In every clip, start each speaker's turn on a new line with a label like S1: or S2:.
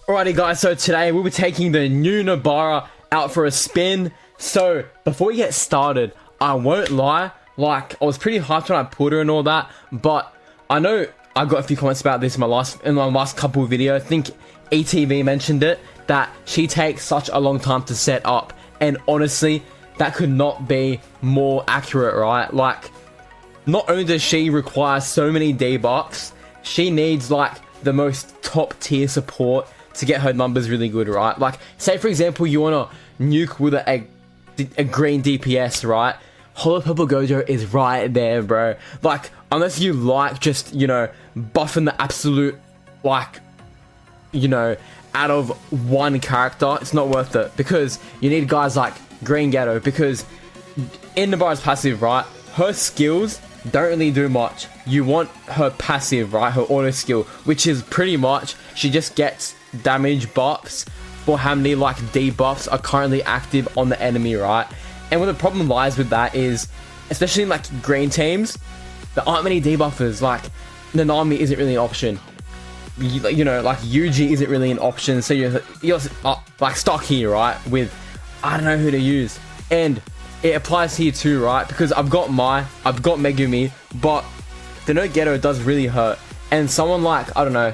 S1: Alrighty guys, so today we'll be taking the new NOBARA out for a spin. So before we get started, I won't lie, like I was pretty hyped when I put her and all that, but I know I got a few comments about this in my last couple of videos. I think ETV mentioned it, that she takes such a long time to set up, and honestly that could not be more accurate, right? Like, not only does she require so many debuffs, she needs like the most top tier support to get her numbers really good, right? Like, say for example you want to nuke with a green DPS, right? Hollow Purple Gojo is right there, bro. Like, unless you like just, you know, buffing the absolute, like, you know, out of one character, it's not worth it, because you need guys like Green Ghetto, because in NOBARA's passive, right, her skills don't really do much. You want her passive, right, her auto skill, which is pretty much she just gets damage buffs for how many like debuffs are currently active on the enemy, right? And where the problem lies with that is, especially in like green teams, there aren't many debuffers. Like Nanami isn't really an option, you know, like Yuji isn't really an option, so you're like stuck here, right, with I don't know who to use. And it applies here too, right? Because I've got Megumi, but the no Ghetto does really hurt. And someone like, I don't know,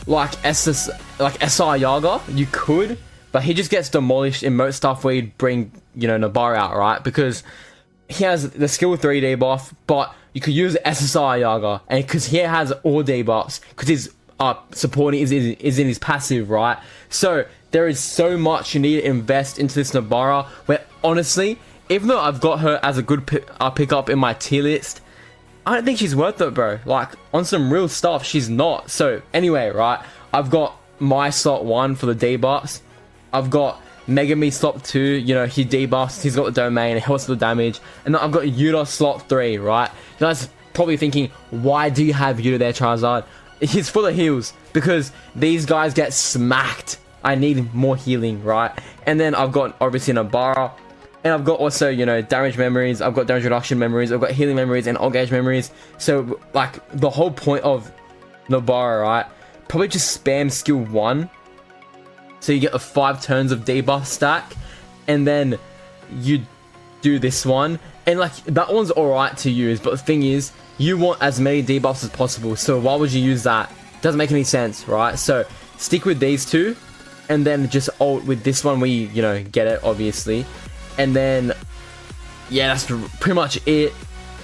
S1: like SR Yaga, you could, but he just gets demolished in most stuff where you'd bring, you know, NOBARA out, right? Because he has the skill 3 debuff, but you could use SSR Yaga, and because he has all debuffs, because his supporting is in his passive, right? So there is so much you need to invest into this NOBARA, where honestly, even though I've got her as a good pickup in my tier list, I don't think she's worth it, bro. Like, on some real stuff, she's not. So anyway, right, I've got my slot 1 for the debuffs. I've got Megami slot 2, you know, he debuffs, he's got the domain, it helps with the damage. And then I've got Yuta slot 3, right? You guys probably thinking, why do you have Yuta there, Charizard? He's full of heals, because these guys get smacked. I need more healing, right? And then I've got obviously NOBARA, and I've got also, you know, damage memories, I've got damage reduction memories, I've got healing memories and all gauge memories. So like the whole point of NOBARA, right, probably just spam skill 1, so you get the 5 turns of debuff stack, and then you do this one, and like that one's alright to use, but the thing is, you want as many debuffs as possible, so why would you use that? Doesn't make any sense, right? So stick with these two, and then just ult with this one where you know, get it, obviously. And then, yeah, that's pretty much it.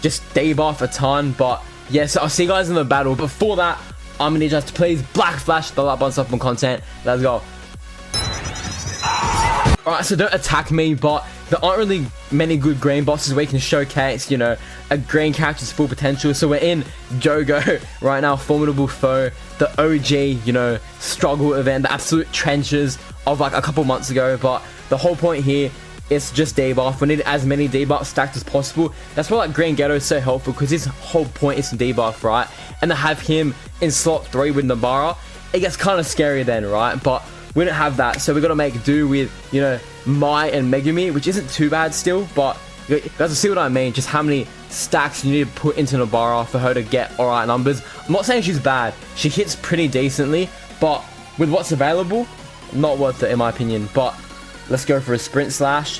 S1: Just debuff a ton, but yeah, so I'll see you guys in the battle. Before that, I'm gonna need you guys to please black flash the like button, stuff on content. Let's go. Alright, so don't attack me, but there aren't really many good green bosses where you can showcase, you know, a green character's full potential. So we're in Jogo right now, Formidable Foe, the OG, you know, struggle event, the absolute trenches of like a couple months ago. But the whole point here is just debuff. We need as many debuffs stacked as possible. That's why like Green Ghetto is so helpful, because his whole point is to debuff, right? And to have him in slot 3 with NOBARA, it gets kind of scary then, right? But we don't have that, so we got to make do with, you know, Mai and Megumi, which isn't too bad still, but you guys will see what I mean, just how many stacks you need to put into NOBARA for her to get alright numbers. I'm not saying she's bad, she hits pretty decently, but with what's available, not worth it in my opinion. But let's go for a sprint slash,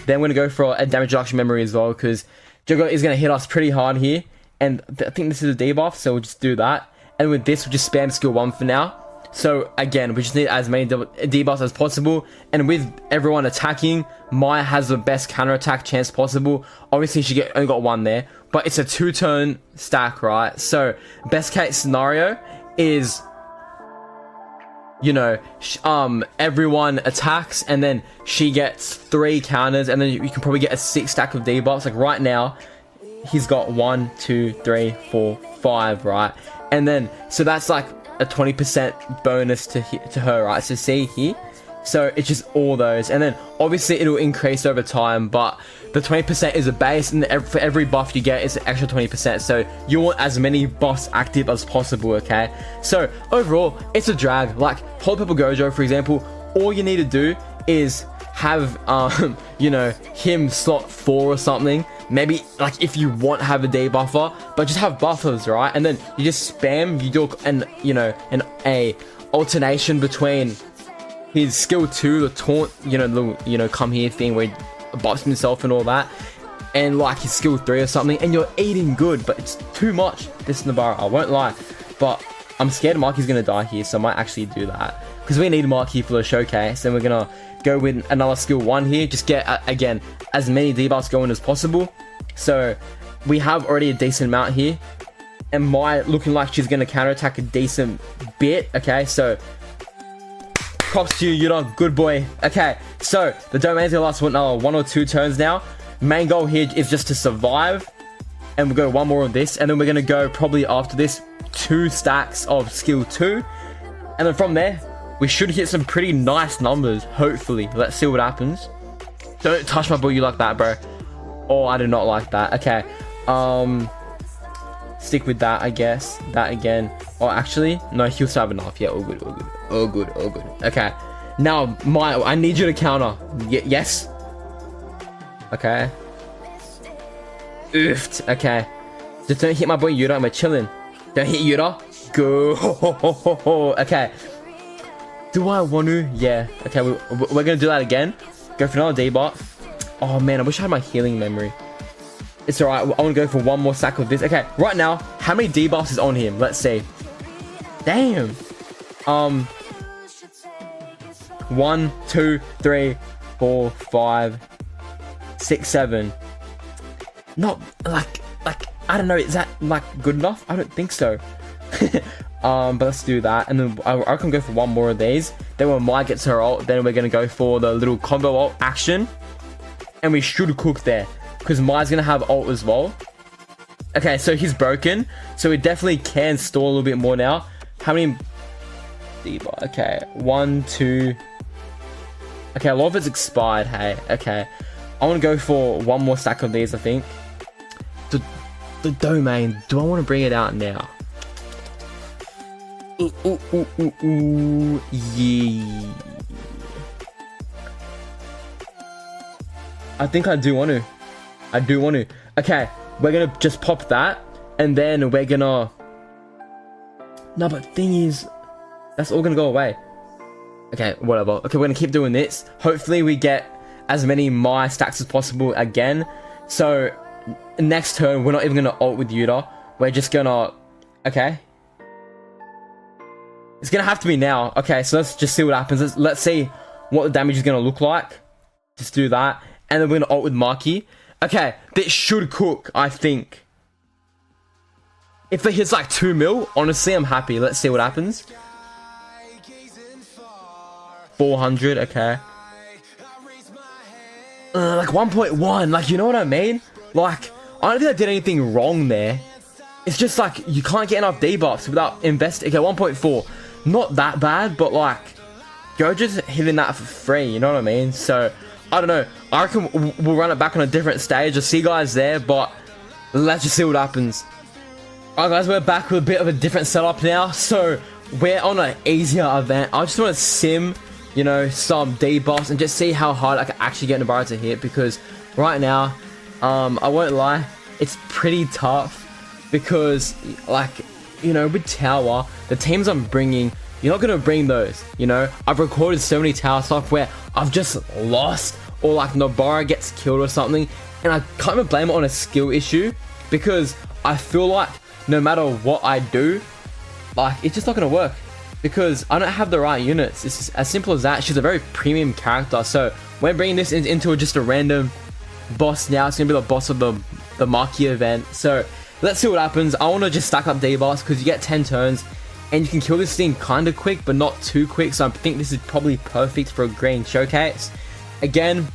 S1: then we're going to go for a damage reduction memory as well, because Jogo is going to hit us pretty hard here, and I think this is a debuff, so we'll just do that. And with this, we'll just spam skill 1 for now. So again, we just need as many debuffs as possible, and with everyone attacking, Maya has the best counterattack chance possible. Obviously she only got 1 there, but it's a 2-turn stack, right? So best case scenario is, you know, everyone attacks, and then she gets 3 counters, and then you can probably get a 6 stack of debuffs. Like right now, he's got 1, 2, 3, 4, 5, right? And then, so that's like a 20% bonus to her, right? So see here, so it's just all those, and then obviously it'll increase over time, but the 20% is a base, and for every buff you get it's an extra 20%, so you want as many buffs active as possible, okay? So overall, it's a drag. Like Hollow Purple Gojo, for example, all you need to do is have you know, him slot 4 or something, maybe like if you want have a day buffer, but just have buffers, right? And then you just spam, you do and you know, alternation between his skill 2, the taunt, come here thing where he bops himself and all that, and like his skill 3 or something, and you're eating good, but it's too much, this Nobara, I won't lie. But I'm scared Marky's gonna die here, so I might actually do that, because we need Marky for the showcase. And we're gonna go with another skill 1 here, just get again as many debuffs going as possible. So we have already a decent amount here, and Mai looking like she's gonna counterattack a decent bit. Okay, so props to you, Yuta, good boy. Okay, so the domain's gonna last another 1 or 2 turns now. Main goal here is just to survive, and we'll go 1 more of this, and then we're gonna go probably after this 2 stacks of skill 2, and then from there we should hit some pretty nice numbers, hopefully. Let's see what happens. Don't touch my boy you like that, bro. Oh, I do not like that. Okay, stick with that, I guess. That again. Oh, actually no, he'll still have enough. Yeah, all good, all good, all good, all good. Okay, now I need you to counter. Yes. Okay. Oofed. Okay, just don't hit my boy Yuta. We're chilling. Don't hit Yuta. Go. Okay. Do I want to? Yeah. Okay, we're gonna do that again. Go for another debuff. Oh man, I wish I had my healing memory. It's alright. I want to go for 1 more stack of this. Okay, right now, how many debuffs is on him? Let's see. Damn. 1, 2, 3, 4, 5, 6, 7. Not like I don't know. Is that like good enough? I don't think so. But let's do that, and then I can go for 1 more of these. Then when Mai gets her ult, then we're gonna go for the little combo ult action, and we should cook there because Mai's gonna have ult as well. Okay, so he's broken, so we definitely can store a little bit more now. How many? Okay, 1, 2. Okay, a lot of it's expired. Hey, okay, I want to go for 1 more stack of these. I think the domain. Do I want to bring it out now? Ooh, yeah. I think I do want to. I do want to. Okay, we're gonna just pop that, and then we're gonna. No, but thing is, that's all gonna go away. Okay, whatever. Okay, we're gonna keep doing this. Hopefully, we get as many Mai stacks as possible again. So next turn, we're not even gonna ult with Yuta. We're just gonna. Okay. It's gonna have to be now. Okay, so let's just see what happens. Let's see what the damage is gonna look like. Just do that, and then we're gonna ult with Marky. Okay, this should cook, I think. If it hits like 2 mil, honestly, I'm happy. Let's see what happens. 400, okay. Like 1.1, like, you know what I mean? Like, I don't think I did anything wrong there. It's just like, you can't get enough debuffs without investing. Okay, 1.4. Not that bad, but like, go just hitting that for free, you know what I mean? So, I don't know. I reckon we'll run it back on a different stage. I'll see you guys there, but let's just see what happens. Alright guys, we're back with a bit of a different setup now. So, we're on an easier event. I just want to sim, you know, some debuffs and just see how hard I can actually get Nobara to hit, because right now, I won't lie, it's pretty tough. Because, like, you know, with Tower, the teams I'm bringing, you're not going to bring those, you know? I've recorded so many Tower stuff where I've just lost, or like Nobara gets killed or something, and I can't even blame it on a skill issue, because I feel like no matter what I do, like, it's just not going to work, because I don't have the right units. It's just as simple as that. She's a very premium character, so we're bringing this into just a random boss now. It's going to be the boss of the Marky event, so let's see what happens. I want to just stack up debuffs because you get 10 turns and you can kill this thing kind of quick, but not too quick. So I think this is probably perfect for a green showcase. Again,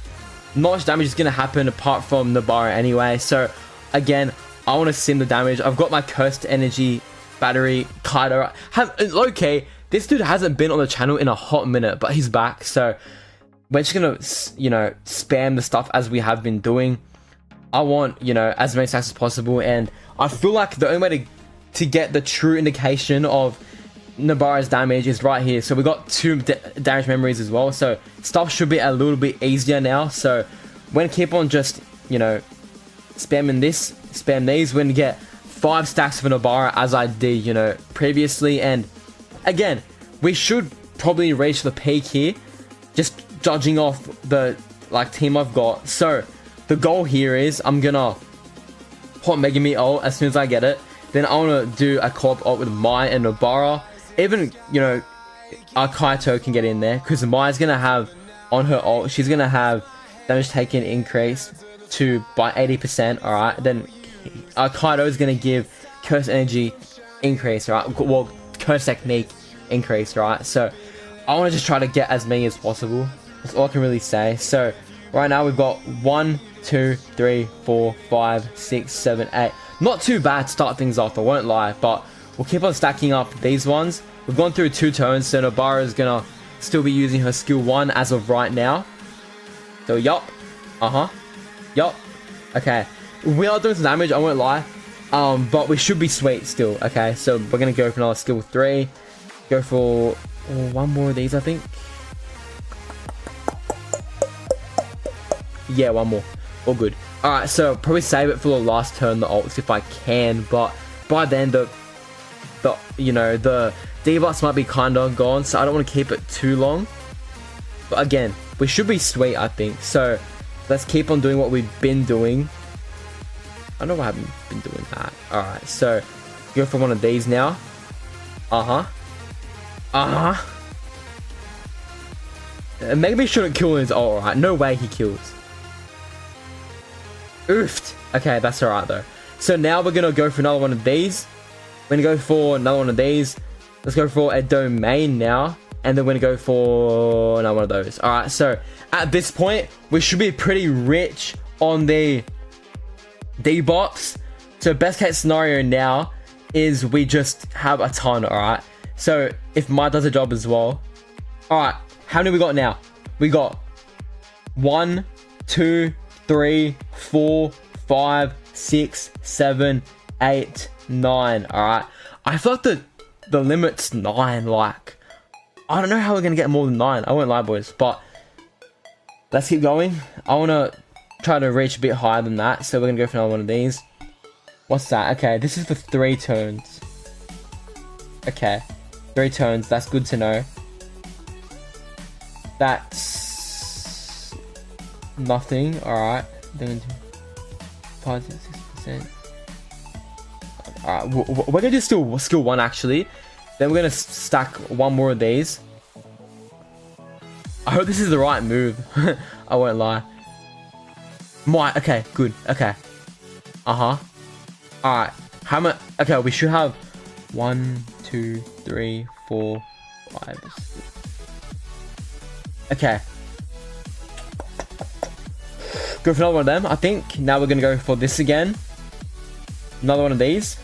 S1: not much damage is going to happen apart from Nobara anyway. So again, I want to sim the damage. I've got my cursed energy battery Kaido. Okay, this dude hasn't been on the channel in a hot minute, but he's back. So we're just going to, you know, spam the stuff as we have been doing. I want, you know, as many stacks as possible, and I feel like the only way to get the true indication of Nobara's damage is right here. So we got 2 damage memories as well, so stuff should be a little bit easier now. So we're gonna keep on just, you know, spamming this, spam these. We're gonna get 5 stacks of Nobara as I did, you know, previously. And again, we should probably reach the peak here, just judging off the team I've got. So the goal here is I'm gonna hot Megami ult as soon as I get it. Then I want to do a co-op ult with Mai and Nobara. Even, you know, our Kaito can get in there, because Mai's gonna have on her ult, she's gonna have damage taken increased to by 80%. All right, then our Kaito is gonna give curse energy increase. All right, well, curse technique increase. Right, so I want to just try to get as many as possible. That's all I can really say. So right now we've got 1, 2, 3, 4, 5, 6, 7, 8. Not too bad to start things off, I won't lie, but we'll keep on stacking up these ones. We've gone through 2 turns, so Nobara is gonna still be using her skill 1 as of right now. So yup, yup. Okay, we are doing some damage, I won't lie, but we should be sweet still. Okay, so we're gonna go for another skill 3. Go for one more of these, I think. Yeah, one more. All good. Alright, so probably save it for the last turn, the ults, if I can, but by then the you know, the debuffs might be kinda gone, so I don't want to keep it too long. But again, we should be sweet, I think. So let's keep on doing what we've been doing. I know I haven't been doing that. Alright, so go for one of these now. Maybe he shouldn't kill his ult, right? No way he kills. Oofed. Okay, that's alright though. So now we're gonna go for another one of these. We're gonna go for another one of these. Let's go for a domain now. And then we're gonna go for another one of those. Alright, so at this point, we should be pretty rich on the debuffs. So best case scenario now is we just have a ton, alright? So if Mai does a job as well. Alright, how many we got now? We got 1, 2, 3, 4, 5, 6, 7, 8, 9. Alright. I feel like the limit's 9. Like, I don't know how we're gonna get more than 9. I won't lie, boys. But let's keep going. I wanna try to reach a bit higher than that. So we're gonna go for another one of these. What's that? Okay, this is for 3 turns. Okay. 3 turns. That's good to know. That's nothing. Alright. 5 to 6%. Alright, we're gonna do skill 1 actually. Then we're gonna stack one more of these. I hope this is the right move. I won't lie. Okay, good. Okay. Alright. How much? Okay, we should have 1, 2, 3, 4, 5, 6. Okay. Go for another one of them, I think. Now we're gonna go for this again. Another one of these.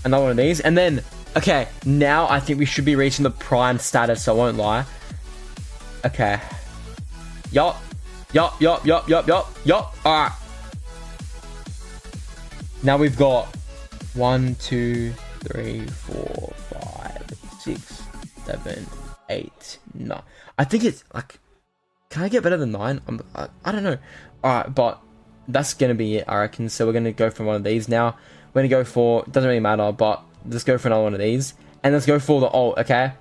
S1: Another one of these. And then, okay, now I think we should be reaching the prime status, so I won't lie. Okay. Yup. Alright. Now we've got 1, 2, 3, 4, 5, 6, 7, 8, 9. I think it's like, can I get better than 9? I don't know. Alright, but that's gonna be it, I reckon. So we're gonna go for one of these now. We're gonna go for, doesn't really matter, but let's go for another one of these. And let's go for the ult, okay?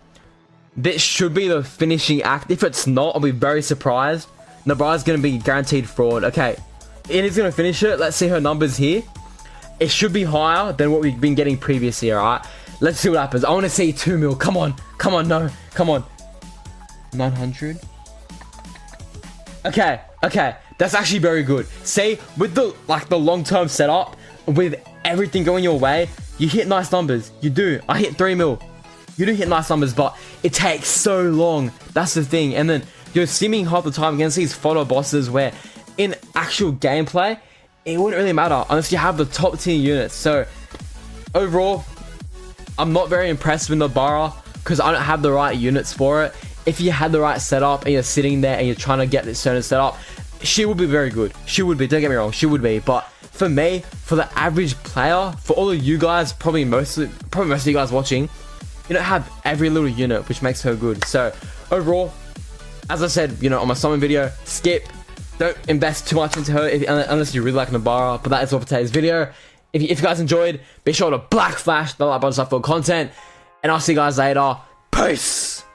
S1: This should be the finishing act. If it's not, I'll be very surprised. Nobara's gonna be guaranteed fraud. Okay, it is gonna finish it. Let's see her numbers here. It should be higher than what we've been getting previously, alright? Let's see what happens. I wanna see 2 mil. Come on, no, come on. 900. Okay, that's actually very good. See, with the long-term setup, with everything going your way, you hit nice numbers. You do. I hit 3 mil. You do hit nice numbers, but it takes so long. That's the thing. And then you're simming half the time against these photo bosses where in actual gameplay, it wouldn't really matter unless you have the top tier units. So overall, I'm not very impressed with Nobara because I don't have the right units for it. If you had the right setup and you're sitting there and you're trying to get this certain setup, she would be very good. She would be, don't get me wrong, she would be. But for me, for the average player, for all of you guys, probably most of you guys watching, you don't have every little unit, which makes her good. So overall, as I said, you know, on my summon video, skip. Don't invest too much into her unless you really like Nobara. But that is all for today's video. If you guys enjoyed, be sure to black flash the like button for content. And I'll see you guys later. Peace.